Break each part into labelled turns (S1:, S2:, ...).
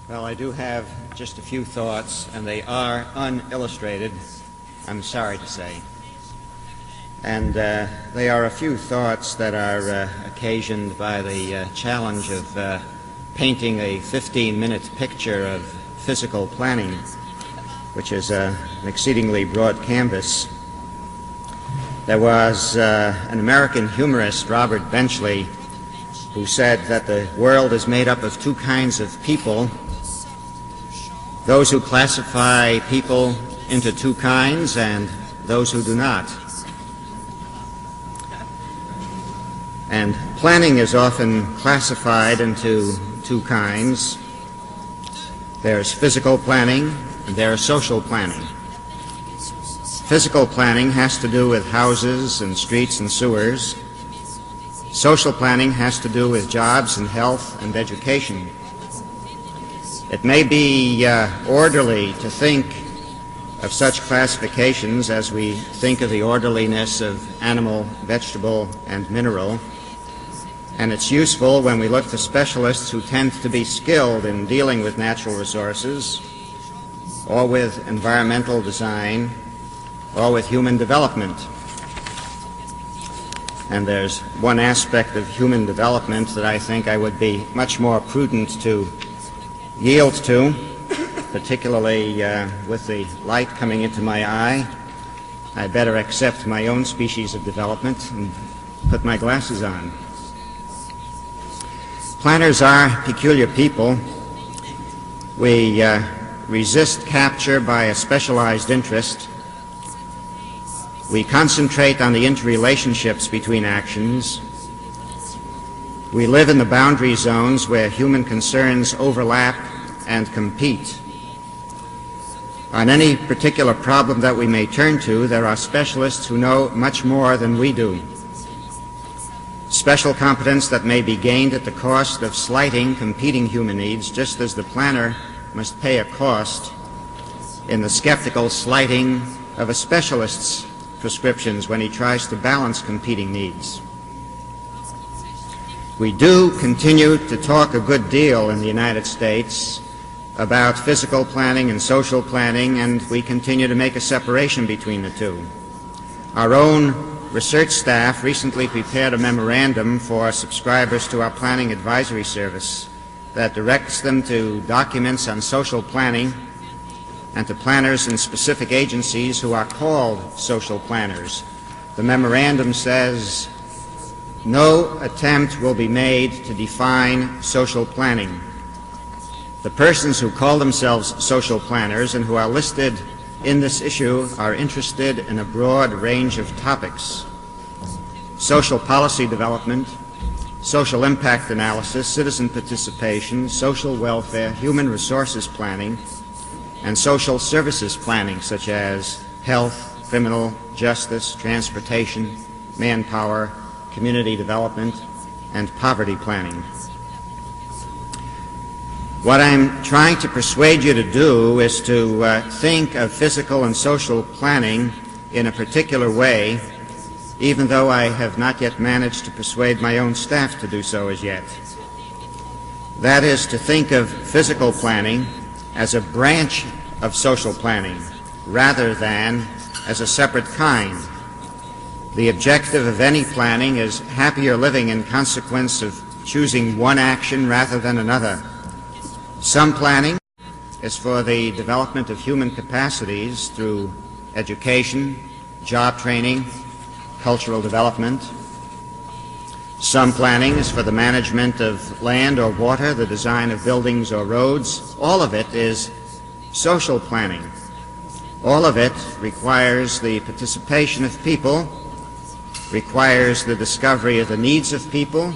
S1: Well, I do have just a few thoughts, and they are unillustrated, I'm sorry to say. And they are a few thoughts that are occasioned by the challenge of painting a 15-minute picture of physical planning, which is an exceedingly broad canvas. There was an American humorist, Robert Benchley, who said that the world is made up of two kinds of people: those who classify people into two kinds and those who do not. And planning is often classified into two kinds. There's physical planning and there's social planning. Physical planning has to do with houses and streets and sewers. Social planning has to do with jobs and health and education. It may be orderly to think of such classifications as we think of the orderliness of animal, vegetable, and mineral. And it's useful when we look to specialists who tend to be skilled in dealing with natural resources, or with environmental design, or with human development. And there's one aspect of human development that I think I would be much more prudent to yield to, particularly with the light coming into my eye. I'd better accept my own species of development and put my glasses on. Planners are peculiar people. We resist capture by a specialized interest. We concentrate on the interrelationships between actions. We live in the boundary zones where human concerns overlap and compete. On any particular problem that we may turn to, there are specialists who know much more than we do. Special competence that may be gained at the cost of slighting competing human needs, just as the planner must pay a cost in the skeptical slighting of a specialist's prescriptions when he tries to balance competing needs. We do continue to talk a good deal in the United States about physical planning and social planning, and we continue to make a separation between the two. Our own research staff recently prepared a memorandum for subscribers to our planning advisory service that directs them to documents on social planning and to planners in specific agencies who are called social planners. The memorandum says, no attempt will be made to define social planning. The persons who call themselves social planners and who are listed in this issue are interested in a broad range of topics: social policy development, social impact analysis, citizen participation, social welfare, human resources planning, and social services planning, such as health, criminal justice, transportation, manpower, community development, and poverty planning. What I'm trying to persuade you to do is to think of physical and social planning in a particular way, even though I have not yet managed to persuade my own staff to do so as yet. That is, to think of physical planning as a branch of social planning rather than as a separate kind. The objective of any planning is happier living in consequence of choosing one action rather than another. Some planning is for the development of human capacities through education, job training, cultural development. Some planning is for the management of land or water, the design of buildings or roads. All of it is social planning. All of it requires the participation of people, requires the discovery of the needs of people,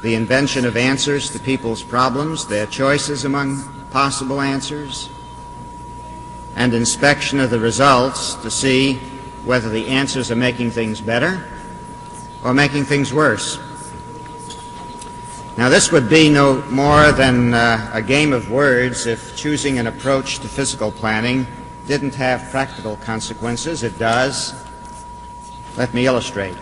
S1: the invention of answers to people's problems, their choices among possible answers, and inspection of the results to see whether the answers are making things better or making things worse. Now, this would be no more than a game of words if choosing an approach to physical planning didn't have practical consequences. It does. Let me illustrate.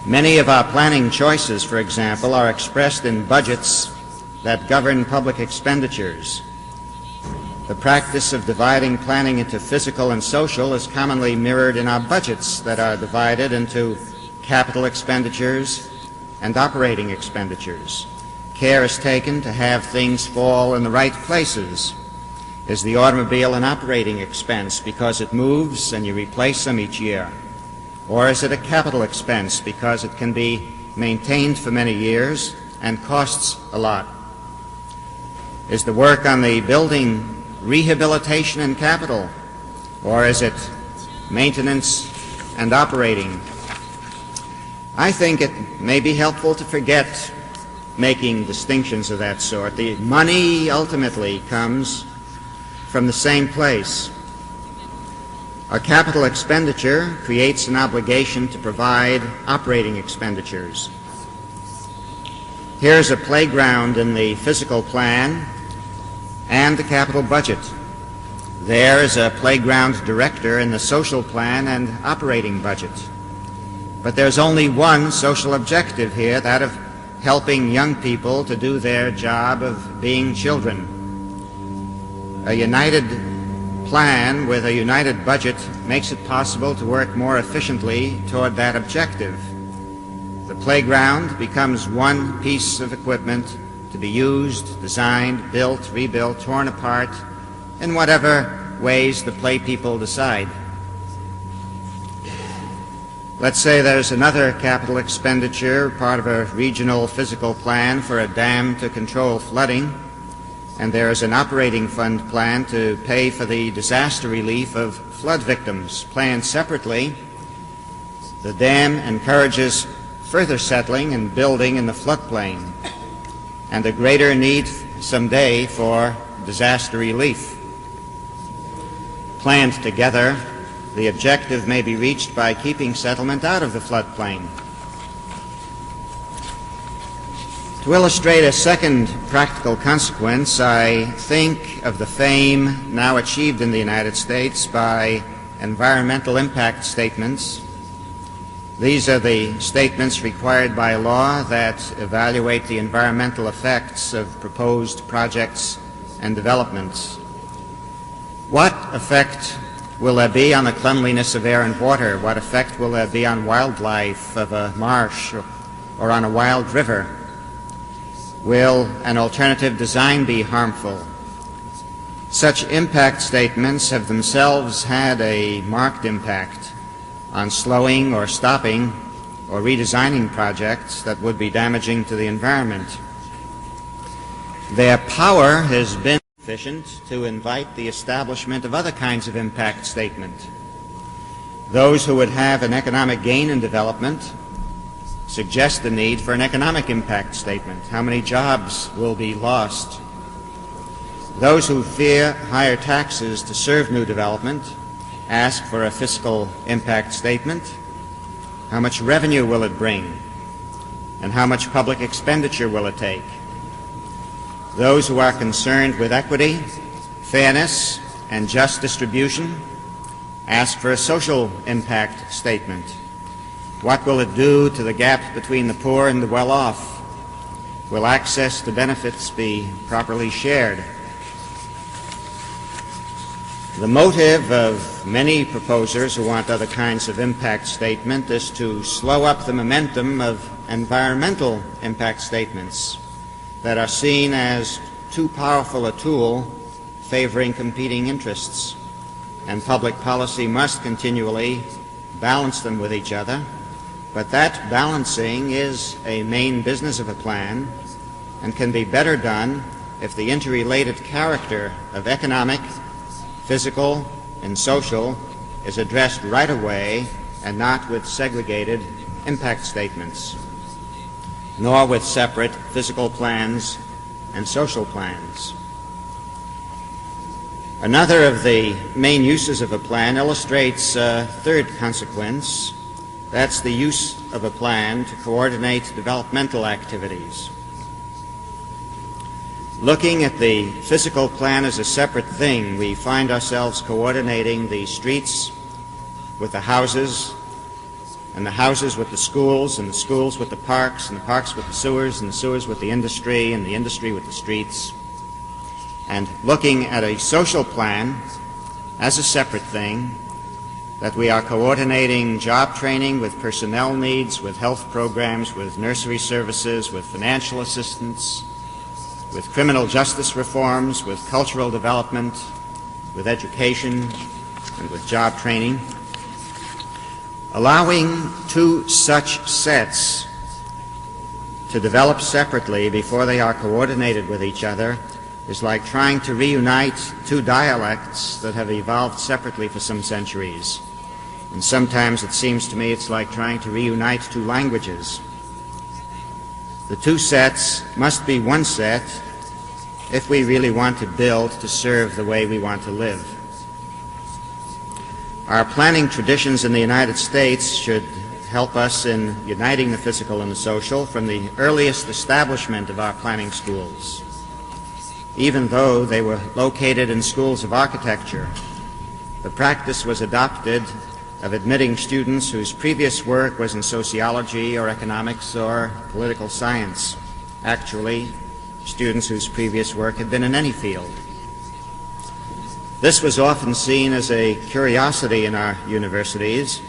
S1: Many of our planning choices, for example, are expressed in budgets that govern public expenditures. The practice of dividing planning into physical and social is commonly mirrored in our budgets that are divided into capital expenditures and operating expenditures. Care is taken to have things fall in the right places. Is the automobile an operating expense because it moves and you replace them each year? Or is it a capital expense because it can be maintained for many years and costs a lot? Is the work on the building rehabilitation and capital, or is it maintenance and operating? I think it may be helpful to forget making distinctions of that sort. The money ultimately comes from the same place. A capital expenditure creates an obligation to provide operating expenditures. Here's a playground in the physical plan and the capital budget. There is a playground director in the social plan and operating budget. But there's only one social objective here, that of helping young people to do their job of being children. A united plan with a united budget makes it possible to work more efficiently toward that objective. The playground becomes one piece of equipment to be used, designed, built, rebuilt, torn apart, in whatever ways the play people decide. Let's say there's another capital expenditure, part of a regional physical plan for a dam to control flooding, and there is an operating fund plan to pay for the disaster relief of flood victims. Planned separately, the dam encourages further settling and building in the floodplain, and a greater need someday for disaster relief. Planned together, the objective may be reached by keeping settlement out of the floodplain. To illustrate a second practical consequence, I think of the fame now achieved in the United States by environmental impact statements. These are the statements required by law that evaluate the environmental effects of proposed projects and developments. What effect will there be on the cleanliness of air and water? What effect will there be on wildlife of a marsh or on a wild river? Will an alternative design be harmful? Such impact statements have themselves had a marked impact on slowing or stopping or redesigning projects that would be damaging to the environment. Their power has been sufficient to invite the establishment of other kinds of impact statement. Those who would have an economic gain in development suggest the need for an economic impact statement. How many jobs will be lost? Those who fear higher taxes to serve new development ask for a fiscal impact statement. How much revenue will it bring? And how much public expenditure will it take? Those who are concerned with equity, fairness, and just distribution ask for a social impact statement. What will it do to the gap between the poor and the well-off? Will access to benefits be properly shared? The motive of many proposers who want other kinds of impact statement is to slow up the momentum of environmental impact statements that are seen as too powerful a tool favoring competing interests, and public policy must continually balance them with each other. But that balancing is a main business of a plan and can be better done if the interrelated character of economic, physical, and social is addressed right away and not with segregated impact statements, nor with separate physical plans and social plans. Another of the main uses of a plan illustrates a third consequence. That's the use of a plan to coordinate developmental activities. Looking at the physical plan as a separate thing, we find ourselves coordinating the streets with the houses, and the houses with the schools, and the schools with the parks, and the parks with the sewers, and the sewers with the industry, and the industry with the streets. And looking at a social plan as a separate thing, that we are coordinating job training with personnel needs, with health programs, with nursery services, with financial assistance, with criminal justice reforms, with cultural development, with education, and with job training. Allowing two such sets to develop separately before they are coordinated with each other is like trying to reunite two dialects that have evolved separately for some centuries. And sometimes it seems to me it's like trying to reunite two languages. The two sets must be one set if we really want to build to serve the way we want to live. Our planning traditions in the United States should help us in uniting the physical and the social from the earliest establishment of our planning schools. Even though they were located in schools of architecture, the practice was adopted of admitting students whose previous work was in sociology or economics or political science. Actually, students whose previous work had been in any field. This was often seen as a curiosity in our universities.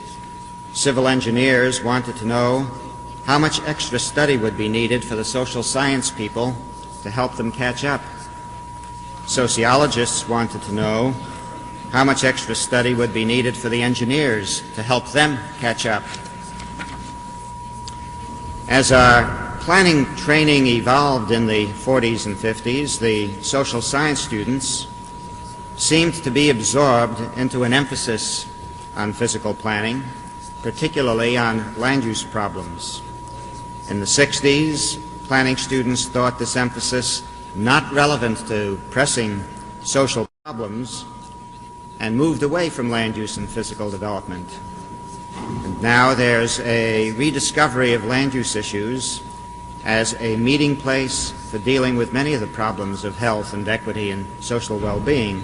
S1: Civil engineers wanted to know how much extra study would be needed for the social science people to help them catch up. Sociologists wanted to know how much extra study would be needed for the engineers to help them catch up. As our planning training evolved in the 40s and 50s, the social science students seemed to be absorbed into an emphasis on physical planning, particularly on land use problems. In the 60s, planning students thought this emphasis not relevant to pressing social problems and moved away from land use and physical development. And now there's a rediscovery of land use issues as a meeting place for dealing with many of the problems of health and equity and social well-being.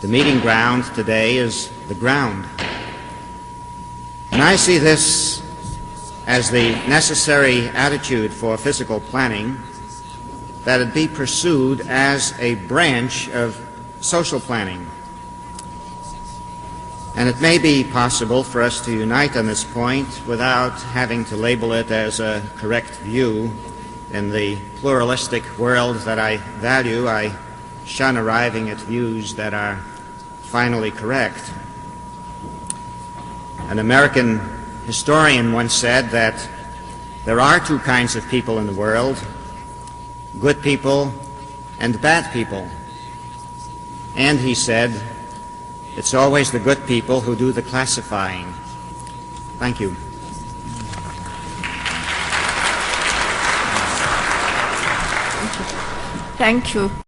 S1: The meeting ground today is the ground. And I see this as the necessary attitude for physical planning, that it be pursued as a branch of social planning. And it may be possible for us to unite on this point without having to label it as a correct view. In the pluralistic world that I value, I shun arriving at views that are finally correct. An American historian once said that there are two kinds of people in the world: good people and bad people. And he said, it's always the good people who do the classifying. Thank you.
S2: Thank you.